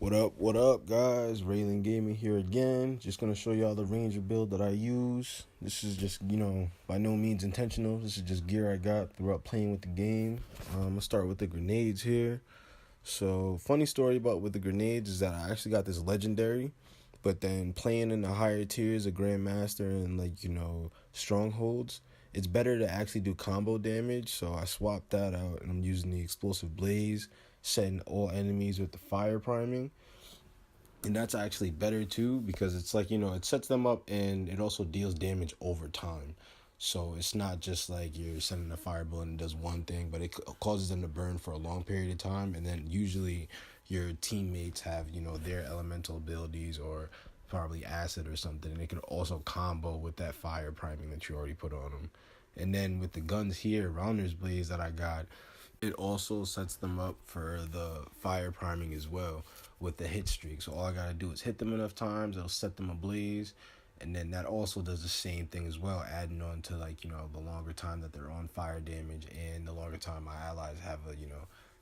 What up, guys? Raylan Gaming here again. Just gonna show y'all the Ranger build that I use. This is just, by no means intentional. This is just gear I got throughout playing with the game. I'm gonna start with the grenades here. So, funny story about with the grenades is that I actually got this legendary, but then playing in the higher tiers of Grandmaster and strongholds, it's better to actually do combo damage. So I swapped that out and I'm using the explosive blaze, setting all enemies with the fire priming. And that's actually better too because it's it sets them up and it also deals damage over time. So it's not just like you're sending a fireball and it does one thing, but it causes them to burn for a long period of time. And then usually your teammates have, their elemental abilities or probably acid or something. And it can also combo with that fire priming that you already put on them. And then with the guns here, Rounder's Blaze that I got, it also sets them up for the fire priming as well with the hit streak. So all I gotta do is hit them enough times, it'll set them ablaze. And then that also does the same thing as well, adding on to the longer time that they're on fire damage and the longer time my allies have a,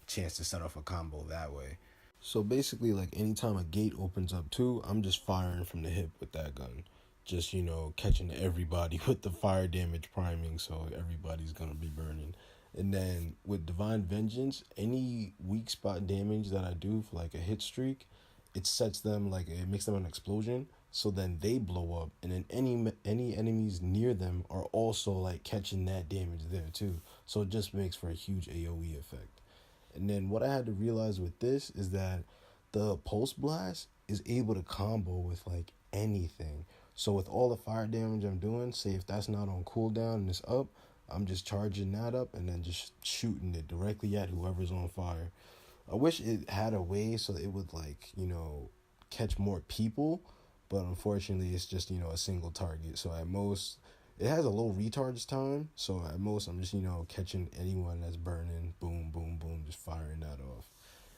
chance to set off a combo that way. So basically, anytime a gate opens up too, I'm just firing from the hip with that gun. Just, catching everybody with the fire damage priming, so everybody's gonna be burning. And then with Divine Vengeance, any weak spot damage that I do for a hit streak, it sets them it makes them an explosion, so then they blow up, and then any enemies near them are also catching that damage there too. So it just makes for a huge AoE effect. And then what I had to realize with this is that the pulse blast is able to combo with anything. So with all the fire damage I'm doing, say if that's not on cooldown and it's up, I'm just charging that up and then just shooting it directly at whoever's on fire. I wish it had a way so it would catch more people, but unfortunately it's just a single target. So at most it has a low recharge time, so at most I'm just catching anyone that's burning, boom boom boom, just firing that off.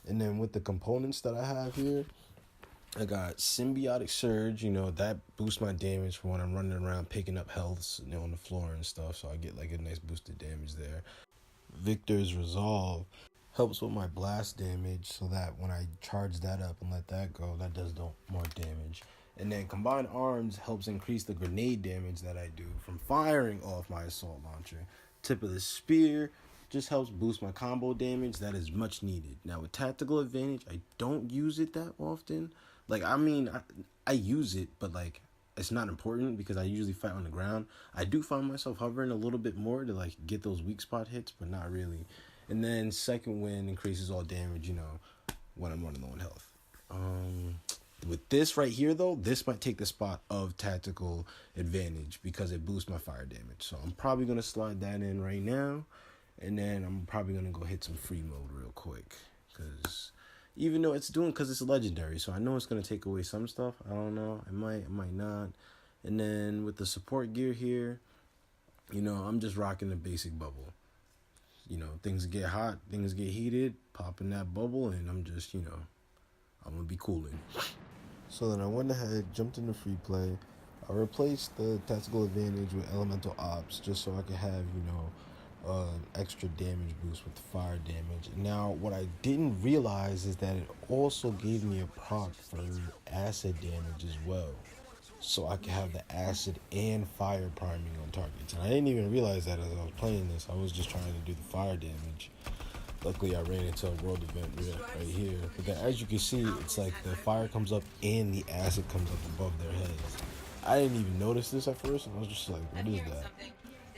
And then with the components that I have here, I got Symbiotic Surge, that boosts my damage for when I'm running around picking up healths on the floor and stuff, so I get a nice boosted damage there. Victor's Resolve helps with my blast damage so that when I charge that up and let that go, that does more damage. And then Combined Arms helps increase the grenade damage that I do from firing off my assault launcher. Tip of the Spear just helps boost my combo damage that is much needed. Now with Tactical Advantage, I don't use it that often. I use it, but it's not important because I usually fight on the ground. I do find myself hovering a little bit more to get those weak spot hits, but not really. And then Second Wind increases all damage, when I'm running low on health. With this right here though, this might take the spot of Tactical Advantage because it boosts my fire damage. So I'm probably gonna slide that in right now, and then I'm probably gonna go hit some free mode real quick because even though because it's legendary, so I know it's going to take away some stuff. I don't know. It might not. And then with the support gear here, I'm just rocking the basic bubble. Things get hot, things get heated, popping that bubble, and I'm just, I'm going to be cooling. So then I went ahead, jumped into free play. I replaced the Tactical Advantage with Elemental Ops just so I could have, extra damage boost with the fire damage. Now what I didn't realize is that it also gave me a proc for acid damage as well, so I could have the acid and fire priming on targets. And I didn't even realize that as I was playing this. I was just trying to do the fire damage. Luckily I ran into a world event right here, but then as you can see, it's the fire comes up and the acid comes up above their heads. I didn't even notice this at first, and I was just what is that?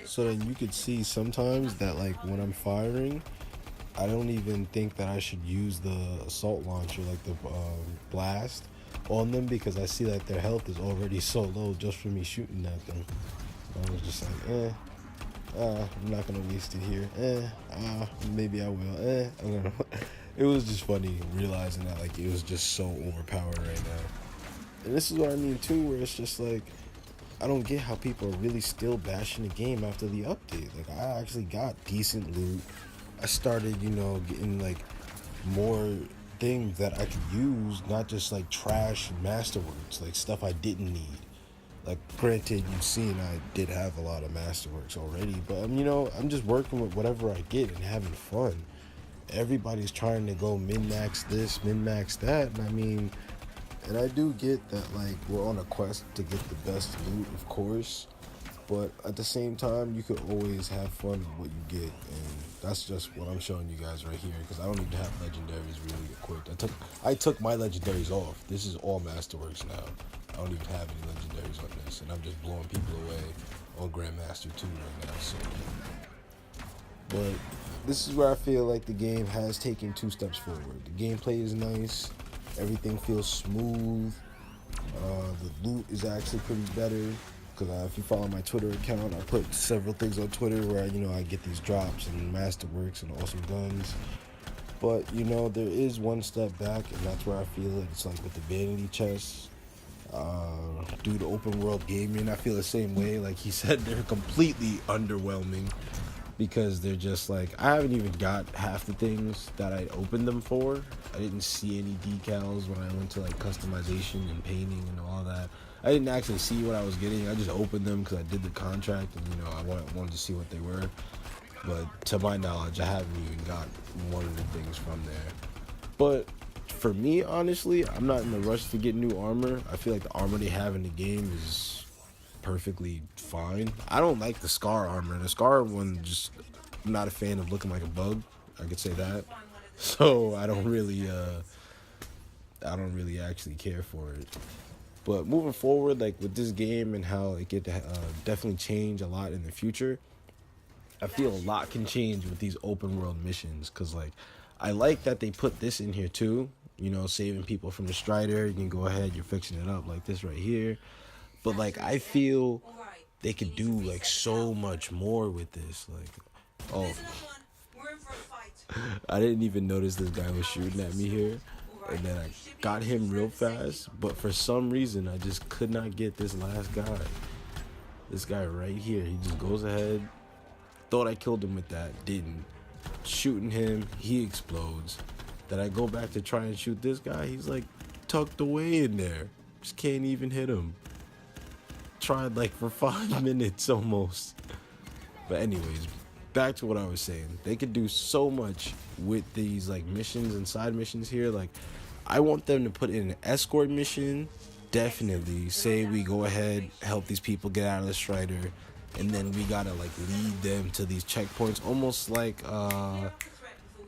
So then you could see sometimes that when I'm firing, I don't even think that I should use the assault launcher, the blast on them, because I see that their health is already so low just from me shooting at them. I was just I'm not gonna waste it here. Maybe I will. I don't know. It was just funny realizing that it was just so overpowered right now. And this is what I mean too, where it's just I don't get how people are really still bashing the game after the update. I actually got decent loot. I started, getting more things that I could use, not just trash masterworks, stuff I didn't need. Granted, you've seen I did have a lot of masterworks already, but I'm just working with whatever I get and having fun. everybody's trying to go min-max this, min-max that, and I mean, and I do get that, like, we're on a quest to get the best loot, of course, but at the same time, you could always have fun with what you get, and that's just what I'm showing you guys right here, because I don't need to have legendaries really equipped. I took my legendaries off. This is all Masterworks now. I don't even have any legendaries on this, and I'm just blowing people away on Grandmaster 2 right now, so. But this is where I feel like the game has taken 2 steps forward. The gameplay is nice. Everything feels smooth. The loot is actually pretty better. Because if you follow my Twitter account, I put several things on Twitter where, I get these drops and Masterworks and awesome guns. But, there is one step back, and that's where I feel it. It's like with the vanity chests. Due to open world gaming, I feel the same way. Like he said, they're completely underwhelming. Because they're just like, I haven't even got half the things that I opened them for. I didn't see any decals when I went to like customization and painting and all that. I didn't actually see what I was getting. I just opened them because I did the contract and I wanted to see what they were. But to my knowledge, I haven't even got one of the things from there. But for me, honestly, I'm not in a rush to get new armor. I feel like the armor they have in the game is perfectly fine. I don't like the Scar armor. The Scar one, just I'm not a fan of looking like a bug. I could say that. So I don't really actually care for it. But moving forward, like with this game and how it could definitely change a lot in the future, I feel a lot can change with these open world missions. Cause like I like that they put this in here too. Saving people from the Strider. You can go ahead, you're fixing it up like this right here. But like I feel they could do like so much more with this. Like, oh, I didn't even notice this guy was shooting at me here, and then I got him real fast. But for some reason, I just could not get this last guy. This guy right here, he just goes ahead. Thought I killed him with that, didn't. Shooting him, he explodes. Then I go back to try and shoot this guy. He's like tucked away in there. Just can't even hit him. Tried like for 5 minutes almost. But anyways, back to what I was saying. They could do so much with these like missions and side missions here. Like I want them to put in an escort mission. Definitely say we go ahead, help these people get out of the Strider, and then we gotta like lead them to these checkpoints. Almost like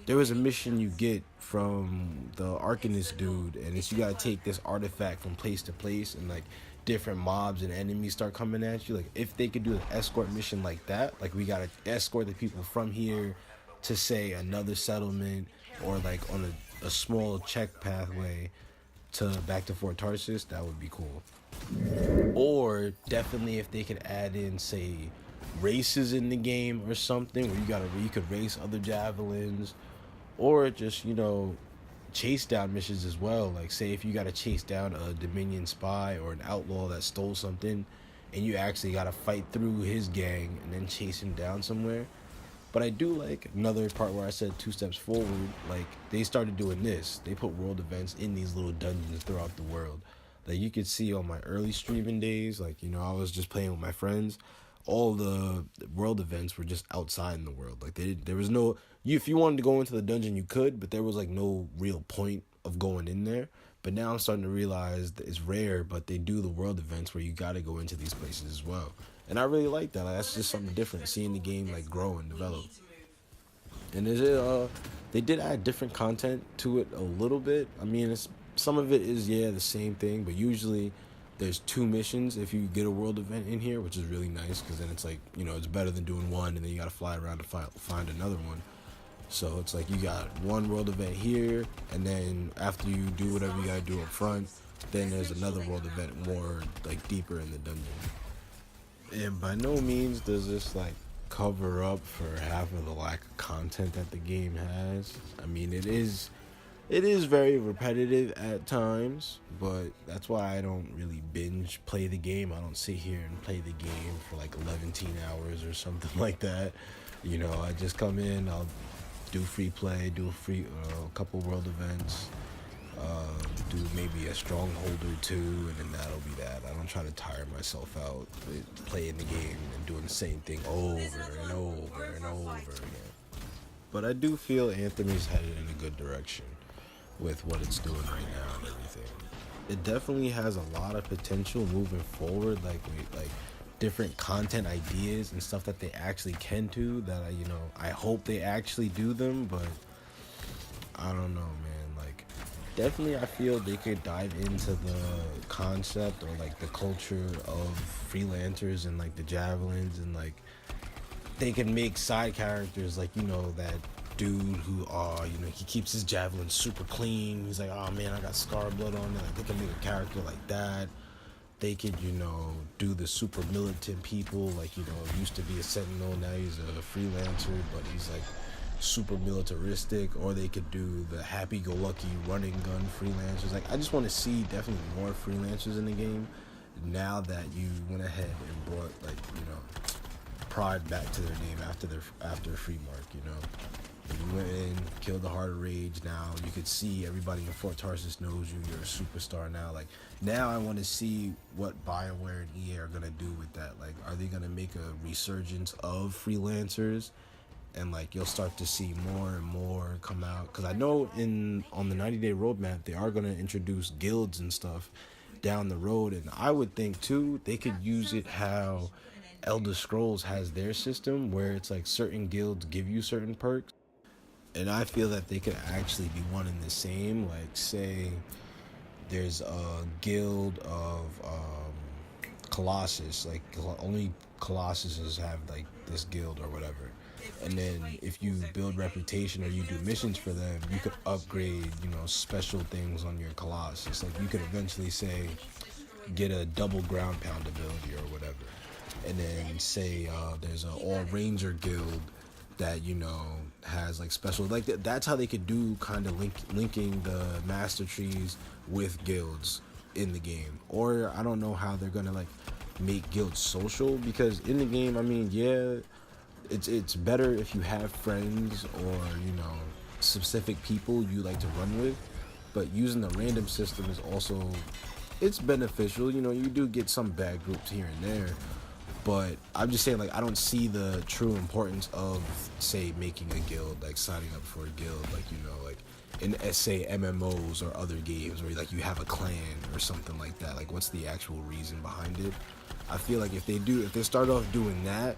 there was a mission you get from the Arcanist dude, and it's you gotta take this artifact from place to place, and like different mobs and enemies start coming at you. Like if they could do an escort mission like that, like we gotta escort the people from here to say another settlement, or like on a small check pathway to back to Fort Tarsus, that would be cool. Or definitely if they could add in, say, races in the game or something where you could race other javelins, or just chase down missions as well. Like say if you got to chase down a Dominion spy or an outlaw that stole something, and you actually got to fight through his gang and then chase him down somewhere. But I do like another part where I said 2 steps forward. Like they started doing this. They put world events in these little dungeons throughout the world. Like you could see on my early streaming days, like I was just playing with my friends. All the world events were just outside in the world. Like there was no if you wanted to go into the dungeon you could, but there was like no real point of going in there. But now I'm starting to realize that it's rare, but they do the world events where you got to go into these places as well. And I really like that. Like, that's just something different, seeing the game like grow and develop. And they did add different content to it a little bit. I mean, some of it is the same thing, but usually there's 2 missions if you get a world event in here, which is really nice because then it's like it's better than doing one and then you gotta fly around to find another one. So it's like you got one world event here, and then after you do whatever you gotta do up front, then there's another world event more like deeper in the dungeon. And by no means does this like cover up for half of the lack of content that the game has. I mean, it is very repetitive at times, but that's why I don't really binge play the game. I don't sit here and play the game for like 11 hours or something like that. I just come in, I'll do free play, do a couple world events, do maybe a stronghold or 2, and then that'll be that. I don't try to tire myself out with playing the game and doing the same thing over and over and over again. but I do feel Anthem is headed in a good direction with what it's doing right now and everything. It definitely has a lot of potential moving forward, like different content ideas and stuff that they actually can do. That I hope they actually do them, but I don't know, man. Like, definitely, I feel they could dive into the concept or like the culture of freelancers and like the javelins, and like they can make side characters like that dude who he keeps his javelin super clean. He's like, oh man, I got scar blood on it. Like, they can make a character like that. They could do the super militant people, like used to be a sentinel, now he's a freelancer, but he's like super militaristic. Or they could do the happy-go-lucky running gun freelancers. Like, I just want to see definitely more freelancers in the game now that you went ahead and brought pride back to their name after Free Mark. You went in, killed the Heart of Rage. Now you could see everybody in Fort Tarsus knows you. You're a superstar now. Like, now I want to see what BioWare and EA are gonna do with that. Like, are they gonna make a resurgence of freelancers, and like you'll start to see more and more come out? Because I know on the 90-day roadmap they are gonna introduce guilds and stuff down the road, and I would think too they could use it how Elder Scrolls has their system, where it's like certain guilds give you certain perks. And I feel that they could actually be one and the same. Like, say there's a guild of Colossus, like only Colossuses have like this guild or whatever. And then if you build reputation or you do missions for them, you could upgrade, special things on your Colossus. Like, you could eventually say get a double ground pound ability or whatever. And then say there's an all ranger guild that has like special, like that's how they could do kind of linking the master trees with guilds in the game. Or I don't know how they're gonna like make guilds social, because in the game, I mean, yeah, it's better if you have friends or specific people you like to run with, but using the random system is also, it's beneficial. You do get some bad groups here and there. But I'm just saying, like, I don't see the true importance of, say, making a guild, like signing up for a guild, like, like in, say, MMOs or other games where, like, you have a clan or something like that. Like, what's the actual reason behind it? I feel like if they start off doing that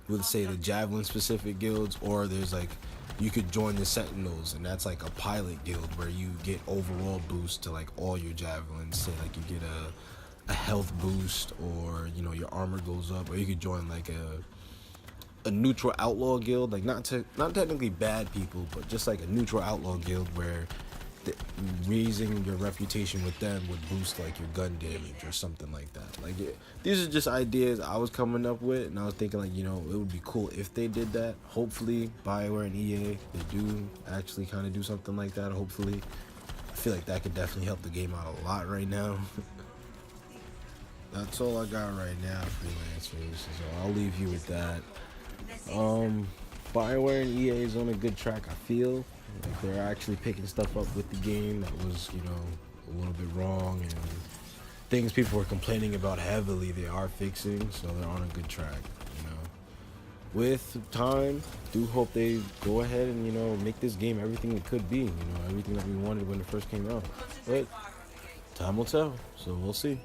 with, say, the Javelin-specific guilds, or there's, like, you could join the Sentinels, and that's, like, a pilot guild where you get overall boost to, like, all your Javelins. Say, like, you get a health boost, or your armor goes up. Or you could join like a neutral outlaw guild, like not technically bad people, but just like a neutral outlaw guild where raising your reputation with them would boost like your gun damage or something like that. Like, these are just ideas I was coming up with, and I was thinking like, it would be cool if they did that. Hopefully BioWare and EA, they do actually kind of do something like that. Hopefully. I feel like that could definitely help the game out a lot right now. That's all I got right now, freelancers. So I'll leave you with that. BioWare and EA is on a good track, I feel. Like, they're actually picking stuff up with the game that was, a little bit wrong, and things people were complaining about heavily, they are fixing, so they're on a good track, With time, do hope they go ahead and, make this game everything it could be, everything that we wanted when it first came out. But time will tell, so we'll see.